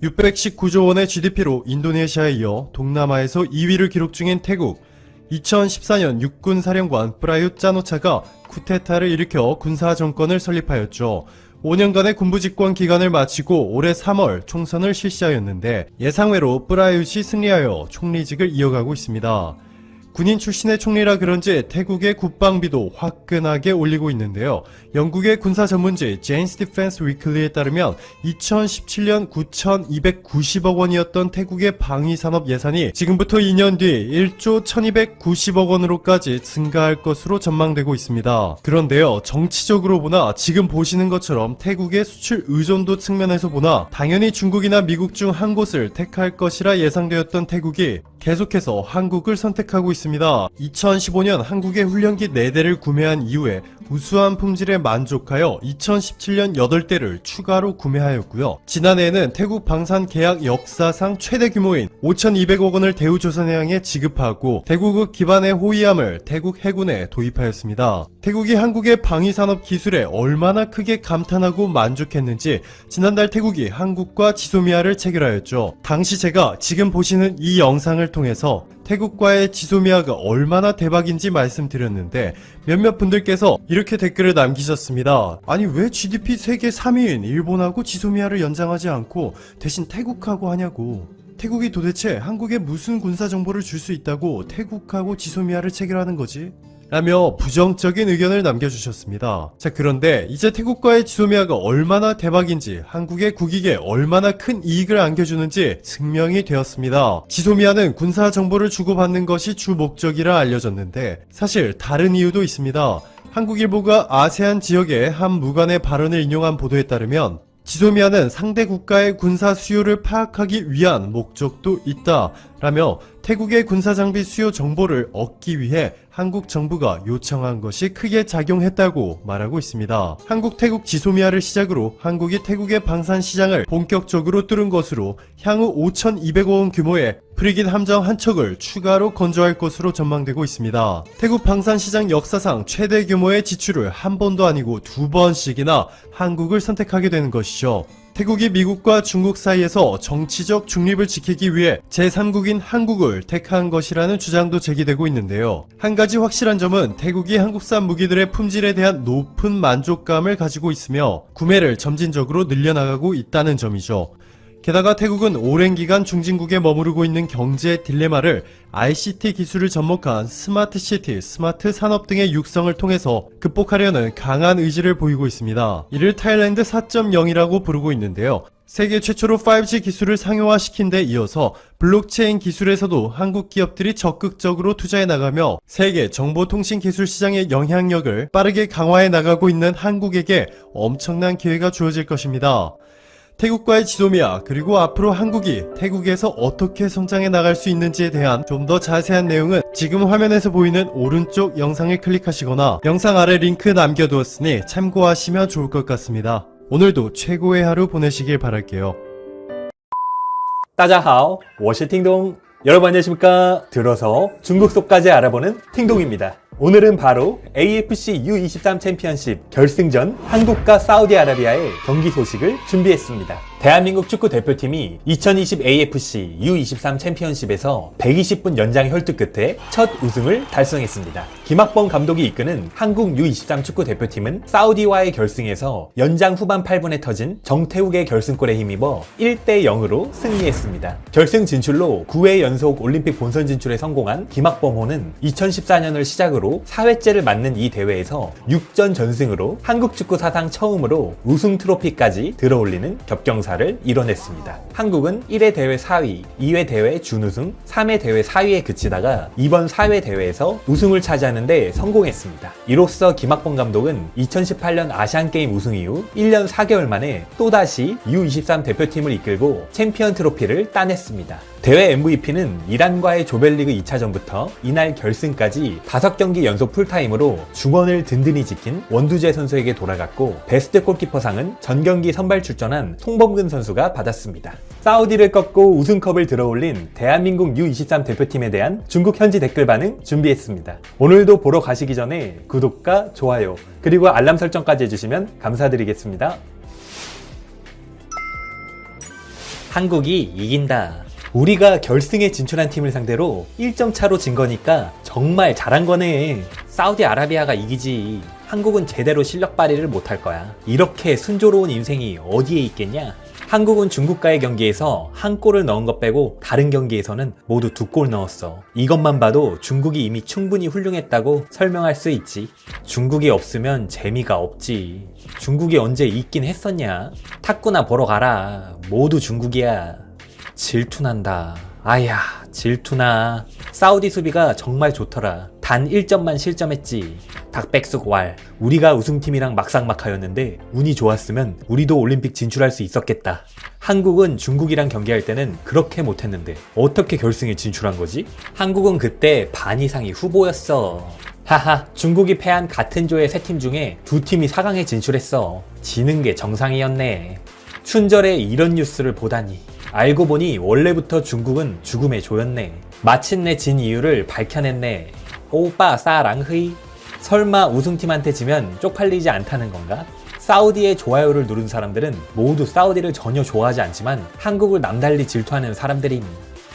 619조 원의 GDP로 인도네시아에 이어 동남아에서 2위를 기록 중인 태국. 2014년 육군 사령관 프라윕 짜노차가 쿠데타를 일으켜 군사 정권을 설립하였죠. 5년간의 군부 집권 기간을 마치고 올해 3월 총선을 실시하였는데 예상외로 프라윕이 승리하여 총리직을 이어가고 있습니다. 군인 출신의 총리라 그런지 태국의 국방비도 화끈하게 올리고 있는데요. 영국의 군사 전문지 제인스 디펜스 위클리에 따르면 2017년 9,290억 원이었던 태국의 방위산업 예산이 지금부터 2년 뒤 1조 1,290억 원으로까지 증가할 것으로 전망되고 있습니다. 그런데요, 정치적으로 보나 지금 보시는 것처럼 태국의 수출 의존도 측면에서 보나 당연히 중국이나 미국 중 한 곳을 택할 것이라 예상되었던 태국이 계속해서 한국을 선택하고 있습니다. 2015년 한국의 훈련기 4대를 구매한 이후에 우수한 품질에 만족하여 2017년 8대를 추가로 구매하였고요. 지난해에는 태국 방산 계약 역사상 최대 규모인 5,200억 원을 대우조선해양에 지급하고 대구국 기반의 호위함을 태국 해군에 도입하였습니다. 태국이 한국의 방위산업 기술에 얼마나 크게 감탄하고 만족했는지 지난달 태국이 한국과 지소미아를 체결하였죠. 당시 제가 지금 보시는 이 영상을 통해서 태국과의 지소미아가 얼마나 대박인지 말씀드렸는데 몇몇 분들께서 이렇게 댓글을 남기셨습니다. 아니 왜 GDP 세계 3위인 일본하고 지소미아를 연장하지 않고 대신 태국하고 하냐고. 태국이 도대체 한국에 무슨 군사 정보를 줄 수 있다고 태국하고 지소미아를 체결하는 거지? 라며 부정적인 의견을 남겨주셨습니다. 자, 그런데 이제 태국과의 지소미아가 얼마나 대박인지 한국의 국익에 얼마나 큰 이익을 안겨주는지 증명이 되었습니다. 지소미아는 군사 정보를 주고받는 것이 주 목적이라 알려졌는데 사실 다른 이유도 있습니다. 한국일보가 아세안 지역의 한 무관의 발언을 인용한 보도에 따르면 지소미아는 상대 국가의 군사 수요를 파악하기 위한 목적도 있다 라며 태국의 군사장비 수요 정보를 얻기 위해 한국 정부가 요청한 것이 크게 작용했다고 말하고 있습니다. 한국 태국 지소미아를 시작으로 한국이 태국의 방산 시장을 본격적으로 뚫은 것으로 향후 5,200억 원 규모의 프리깃 함정 한 척을 추가로 건조할 것으로 전망되고 있습니다. 태국 방산 시장 역사상 최대 규모의 지출을 한 번도 아니고 2번씩이나 한국을 선택하게 되는 것이죠. 태국이 미국과 중국 사이에서 정치적 중립을 지키기 위해 제3국인 한국을 택한 것이라는 주장도 제기되고 있는데요. 한 가지 확실한 점은 태국이 한국산 무기들의 품질에 대한 높은 만족감을 가지고 있으며 구매를 점진적으로 늘려나가고 있다는 점이죠. 게다가 태국은 오랜 기간 중진국에 머무르고 있는 경제 딜레마를 ICT 기술을 접목한 스마트시티, 스마트 산업 등의 육성을 통해서 극복하려는 강한 의지를 보이고 있습니다. 이를 타일랜드 4.0이라고 부르고 있는데요. 세계 최초로 5G 기술을 상용화시킨 데 이어서 블록체인 기술에서도 한국 기업들이 적극적으로 투자해 나가며 세계 정보통신 기술 시장의 영향력을 빠르게 강화해 나가고 있는 한국에게 엄청난 기회가 주어질 것입니다. 태국과의 지소미아 그리고 앞으로 한국이 태국에서 어떻게 성장해 나갈 수 있는지에 대한 좀 더 자세한 내용은 지금 화면에서 보이는 오른쪽 영상을 클릭하시거나 영상 아래 링크 남겨두었으니 참고하시면 좋을 것 같습니다. 오늘도 최고의 하루 보내시길 바랄게요. 大家好，我是 팅동. 여러분 안녕하십니까? 들어서 중국 속까지 알아보는 팅동입니다. 오늘은 바로 AFC U23 챔피언십 결승전 한국과 사우디아라비아의 경기 소식을 준비했습니다. 대한민국 축구 대표팀이 2020 AFC U23 챔피언십에서 120분 연장 혈투 끝에 첫 우승을 달성했습니다. 김학범 감독이 이끄는 한국 U23 축구 대표팀은 사우디와의 결승에서 연장 후반 8분에 터진 정태욱의 결승골에 힘입어 1대 0으로 승리했습니다. 결승 진출로 9회 연속 올림픽 본선 진출에 성공한 김학범호는 2014년을 시작으로 4회째를 맞는 이 대회에서 6전 전승으로 한국 축구 사상 처음으로 우승 트로피까지 들어올리는 겹경사를 이뤄냈습니다. 한국은 1회 대회 4위, 2회 대회 준우승, 3회 대회 4위에 그치다가 이번 4회 대회에서 우승을 차지하는 데 성공했습니다. 이로써 김학범 감독은 2018년 아시안게임 우승 이후 1년 4개월 만에 또다시 U23 대표팀을 이끌고 챔피언 트로피를 따냈습니다. 대회 MVP는 이란과의 조별리그 2차전부터 이날 결승까지 5경기 연속 풀타임으로 중원을 든든히 지킨 원두재 선수에게 돌아갔고 베스트 골키퍼상은 전경기 선발 출전한 송범근 선수가 받았습니다. 사우디를 꺾고 우승컵을 들어올린 대한민국 U23 대표팀에 대한 중국 현지 댓글 반응 준비했습니다. 오늘도 보러 가시기 전에 구독과 좋아요 그리고 알람 설정까지 해주시면 감사드리겠습니다. 한국이 이긴다. 우리가 결승에 진출한 팀을 상대로 1점 차로 진 거니까 정말 잘한 거네. 사우디아라비아가 이기지. 한국은 제대로 실력 발휘를 못할 거야. 이렇게 순조로운 인생이 어디에 있겠냐? 한국은 중국과의 경기에서 한 골을 넣은 것 빼고 다른 경기에서는 모두 2골 넣었어. 이것만 봐도 중국이 이미 충분히 훌륭했다고 설명할 수 있지. 중국이 없으면 재미가 없지. 중국이 언제 있긴 했었냐? 탁구나 보러 가라. 모두 중국이야. 질투난다. 아야, 질투나. 사우디 수비가 정말 좋더라. 단 1점만 실점했지. 닭백숙 왈. 우리가 우승팀이랑 막상막하였는데 운이 좋았으면 우리도 올림픽 진출할 수 있었겠다. 한국은 중국이랑 경기할 때는 그렇게 못했는데 어떻게 결승에 진출한 거지? 한국은 그때 반 이상이 후보였어. 하하, 중국이 패한 같은 조의 3팀 중에 2팀이 4강에 진출했어. 지는 게 정상이었네. 춘절에 이런 뉴스를 보다니. 알고 보니 원래부터 중국은 죽음의 조였네. 마침내 진 이유를 밝혀냈네. 오빠 사랑의. 설마 우승팀한테 지면 쪽팔리지 않다는 건가? 사우디의 좋아요를 누른 사람들은 모두 사우디를 전혀 좋아하지 않지만 한국을 남달리 질투하는 사람들임.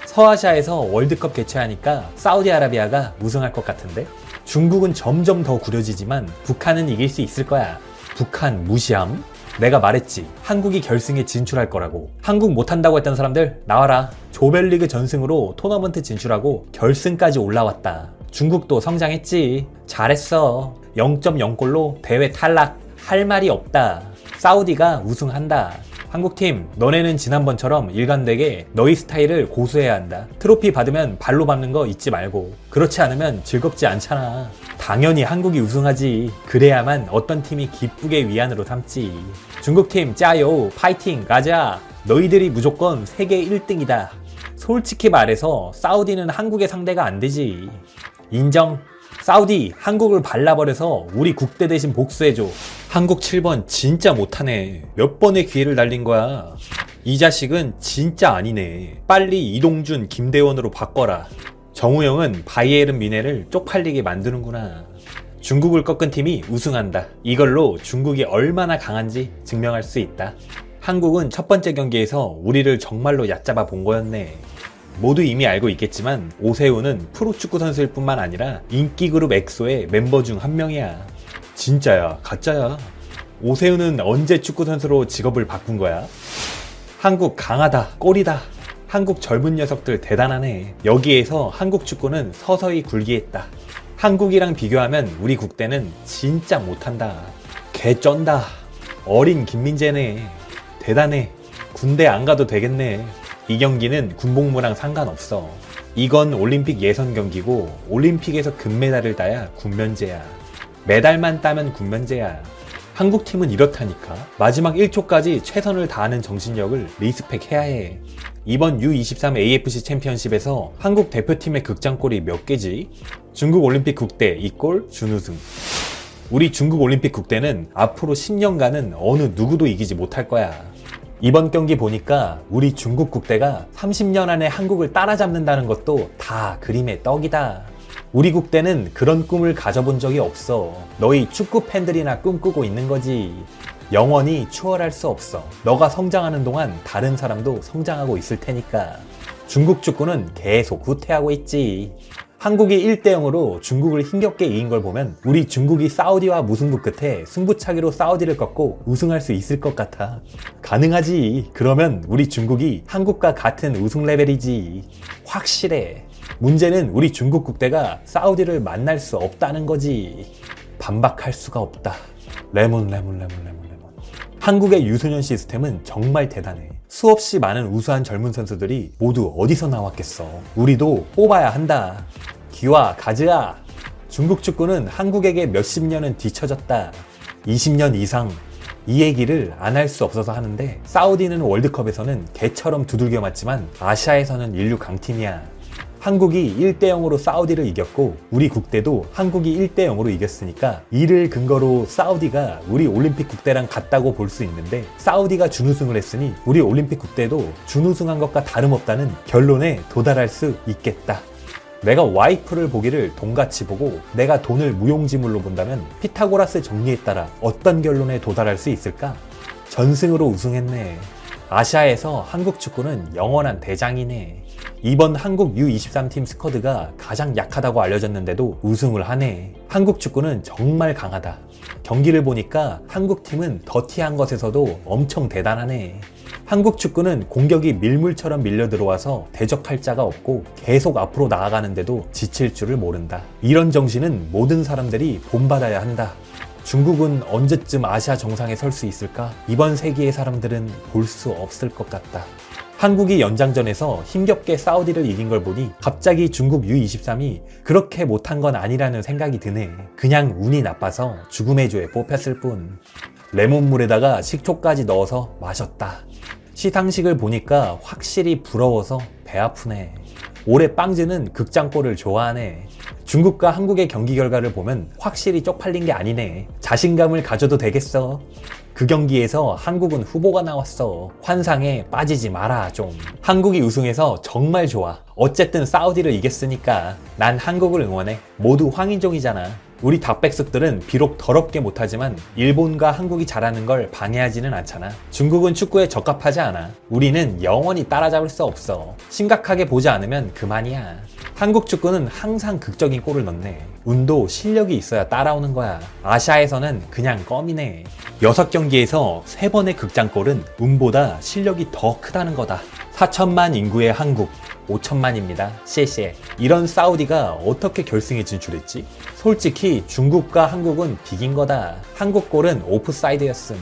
서아시아에서 월드컵 개최하니까 사우디아라비아가 우승할 것 같은데? 중국은 점점 더 구려지지만 북한은 이길 수 있을 거야. 북한 무시함? 내가 말했지. 한국이 결승에 진출할 거라고. 한국 못한다고 했던 사람들 나와라. 조별리그 전승으로 토너먼트 진출하고 결승까지 올라왔다. 중국도 성장했지. 잘했어. 0.0골로 대회 탈락. 할 말이 없다. 사우디가 우승한다. 한국팀, 너네는 지난번처럼 일관되게 너희 스타일을 고수해야 한다. 트로피 받으면 발로 밟는 거 잊지 말고. 그렇지 않으면 즐겁지 않잖아. 당연히 한국이 우승하지. 그래야만 어떤 팀이 기쁘게 위안으로 삼지. 중국팀 짜요. 파이팅 가자. 너희들이 무조건 세계 1등이다. 솔직히 말해서 사우디는 한국의 상대가 안 되지. 인정. 사우디, 한국을 발라버려서 우리 국대 대신 복수해줘. 한국 7번 진짜 못하네. 몇 번의 기회를 날린 거야. 이 자식은 진짜 아니네. 빨리 이동준, 김대원으로 바꿔라. 정우영은 바이에른 미네를 쪽팔리게 만드는구나. 중국을 꺾은 팀이 우승한다. 이걸로 중국이 얼마나 강한지 증명할 수 있다. 한국은 첫 번째 경기에서 우리를 정말로 얕잡아 본 거였네. 모두 이미 알고 있겠지만 오세훈은 프로축구 선수일 뿐만 아니라 인기그룹 엑소의 멤버 중 한 명이야. 진짜야, 가짜야. 오세훈은 언제 축구 선수로 직업을 바꾼 거야? 한국 강하다, 꼴이다. 한국 젊은 녀석들 대단하네. 여기에서 한국 축구는 서서히 굴기했다. 한국이랑 비교하면 우리 국대는 진짜 못한다. 개쩐다. 어린 김민재네. 대단해. 군대 안 가도 되겠네. 이 경기는 군복무랑 상관없어. 이건 올림픽 예선 경기고 올림픽에서 금메달을 따야 군면제야. 메달만 따면 군면제야. 한국팀은 이렇다니까. 마지막 1초까지 최선을 다하는 정신력을 리스펙해야 해. 이번 U23 AFC 챔피언십에서 한국 대표팀의 극장골이 몇 개지? 중국 올림픽 국대 2골 준우승. 우리 중국 올림픽 국대는 앞으로 10년간은 어느 누구도 이기지 못할 거야. 이번 경기 보니까 우리 중국 국대가 30년 안에 한국을 따라잡는다는 것도 다 그림의 떡이다. 우리 국대는 그런 꿈을 가져본 적이 없어. 너희 축구 팬들이나 꿈꾸고 있는 거지. 영원히 추월할 수 없어. 너가 성장하는 동안 다른 사람도 성장하고 있을 테니까. 중국 축구는 계속 후퇴하고 있지. 한국이 1대0으로 중국을 힘겹게 이긴 걸 보면 우리 중국이 사우디와 무승부 끝에 승부차기로 사우디를 꺾고 우승할 수 있을 것 같아. 가능하지. 그러면 우리 중국이 한국과 같은 우승 레벨이지. 확실해. 문제는 우리 중국 국대가 사우디를 만날 수 없다는 거지. 반박할 수가 없다. 레몬. 한국의 유소년 시스템은 정말 대단해. 수없이 많은 우수한 젊은 선수들이 모두 어디서 나왔겠어. 우리도 뽑아야 한다. 기와 가즈아. 중국 축구는 한국에게 몇십 년은 뒤처졌다. 20년 이상. 이 얘기를 안 할 수 없어서 하는데 사우디는 월드컵에서는 개처럼 두들겨 맞지만 아시아에서는 인류 강팀이야. 한국이 1대0으로 사우디를 이겼고 우리 국대도 한국이 1대0으로 이겼으니까 이를 근거로 사우디가 우리 올림픽 국대랑 같다고 볼 수 있는데 사우디가 준우승을 했으니 우리 올림픽 국대도 준우승한 것과 다름없다는 결론에 도달할 수 있겠다. 내가 와이프를 보기를 돈같이 보고 내가 돈을 무용지물로 본다면 피타고라스 정리에 따라 어떤 결론에 도달할 수 있을까? 전승으로 우승했네. 아시아에서 한국 축구는 영원한 대장이네. 이번 한국 U23 팀 스쿼드가 가장 약하다고 알려졌는데도 우승을 하네. 한국 축구는 정말 강하다. 경기를 보니까 한국 팀은 더티한 것에서도 엄청 대단하네. 한국 축구는 공격이 밀물처럼 밀려 들어와서 대적할 자가 없고 계속 앞으로 나아가는데도 지칠 줄을 모른다. 이런 정신은 모든 사람들이 본받아야 한다. 중국은 언제쯤 아시아 정상에 설 수 있을까? 이번 세기의 사람들은 볼 수 없을 것 같다. 한국이 연장전에서 힘겹게 사우디를 이긴 걸 보니 갑자기 중국 U23이 그렇게 못한 건 아니라는 생각이 드네. 그냥 운이 나빠서 죽음의 조에 뽑혔을 뿐. 레몬물에다가 식초까지 넣어서 마셨다. 시상식을 보니까 확실히 부러워서 배 아프네. 올해 빵즈는 극장골을 좋아하네. 중국과 한국의 경기 결과를 보면 확실히 쪽팔린 게 아니네. 자신감을 가져도 되겠어. 그 경기에서 한국은 후보가 나왔어. 환상에 빠지지 마라 좀. 한국이 우승해서 정말 좋아. 어쨌든 사우디를 이겼으니까 난 한국을 응원해. 모두 황인종이잖아. 우리 닭백숙들은 비록 더럽게 못하지만 일본과 한국이 잘하는 걸 방해하지는 않잖아. 중국은 축구에 적합하지 않아. 우리는 영원히 따라잡을 수 없어. 심각하게 보지 않으면 그만이야. 한국 축구는 항상 극적인 골을 넣네. 운도 실력이 있어야 따라오는 거야. 아시아에서는 그냥 껌이네. 6경기에서 3번의 극장골은 운보다 실력이 더 크다는 거다. 4천만 인구의 한국, 5천만입니다.谢谢. 이런 사우디가 어떻게 결승에 진출했지? 솔직히 중국과 한국은 비긴 거다. 한국 골은 오프사이드였음.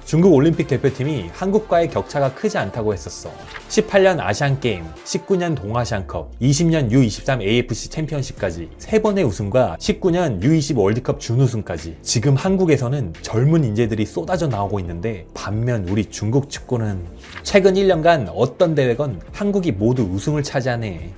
중국 올림픽 대표팀이 한국과의 격차가 크지 않다고 했었어. 18년 아시안게임, 19년 동아시안컵, 20년 U23 AFC 챔피언십까지 3번의 우승과 19년 U20 월드컵 준우승까지. 지금 한국에서는 젊은 인재들이 쏟아져 나오고 있는데 반면 우리 중국 축구는 최근 1년간 어떤 대회건 한국이 모두 우승을 차지하네.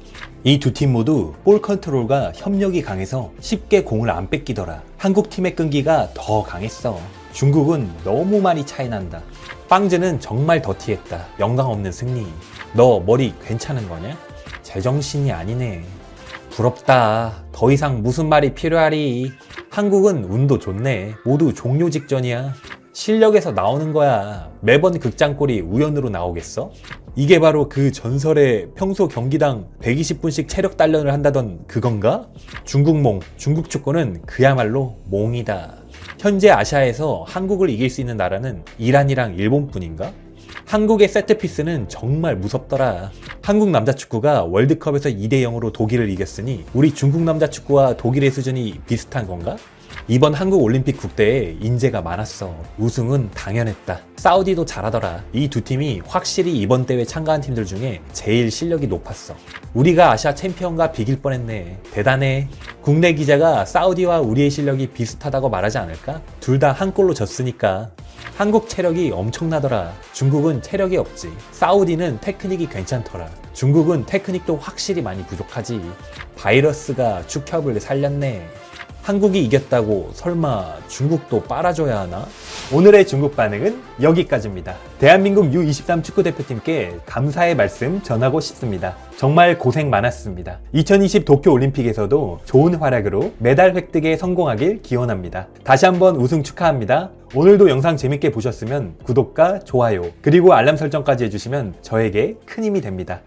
이 두 팀 모두 볼 컨트롤과 협력이 강해서 쉽게 공을 안 뺏기더라. 한국 팀의 끈기가 더 강했어. 중국은 너무 많이 차이난다. 빵즈는 정말 더티했다. 영광 없는 승리. 너 머리 괜찮은 거냐? 제정신이 아니네. 부럽다. 더 이상 무슨 말이 필요하리. 한국은 운도 좋네. 모두 종료 직전이야. 실력에서 나오는 거야. 매번 극장골이 우연으로 나오겠어? 이게 바로 그 전설의 평소 경기당 120분씩 체력 단련을 한다던 그건가? 중국몽, 중국 축구는 그야말로 몽이다. 현재 아시아에서 한국을 이길 수 있는 나라는 이란이랑 일본뿐인가? 한국의 세트피스는 정말 무섭더라. 한국 남자 축구가 월드컵에서 2대0으로 독일을 이겼으니 우리 중국 남자 축구와 독일의 수준이 비슷한 건가? 이번 한국 올림픽 국대에 인재가 많았어. 우승은 당연했다. 사우디도 잘하더라. 이 두 팀이 확실히 이번 대회 참가한 팀들 중에 제일 실력이 높았어. 우리가 아시아 챔피언과 비길 뻔했네. 대단해. 국내 기자가 사우디와 우리의 실력이 비슷하다고 말하지 않을까? 둘 다 한 골로 졌으니까. 한국 체력이 엄청나더라. 중국은 체력이 없지. 사우디는 테크닉이 괜찮더라. 중국은 테크닉도 확실히 많이 부족하지. 바이러스가 축협을 살렸네. 한국이 이겼다고 설마 중국도 빨아줘야 하나? 오늘의 중국 반응은 여기까지입니다. 대한민국 U23 축구대표팀께 감사의 말씀 전하고 싶습니다. 정말 고생 많았습니다. 2020 도쿄올림픽에서도 좋은 활약으로 메달 획득에 성공하길 기원합니다. 다시 한번 우승 축하합니다. 오늘도 영상 재밌게 보셨으면 구독과 좋아요 그리고 알람 설정까지 해주시면 저에게 큰 힘이 됩니다.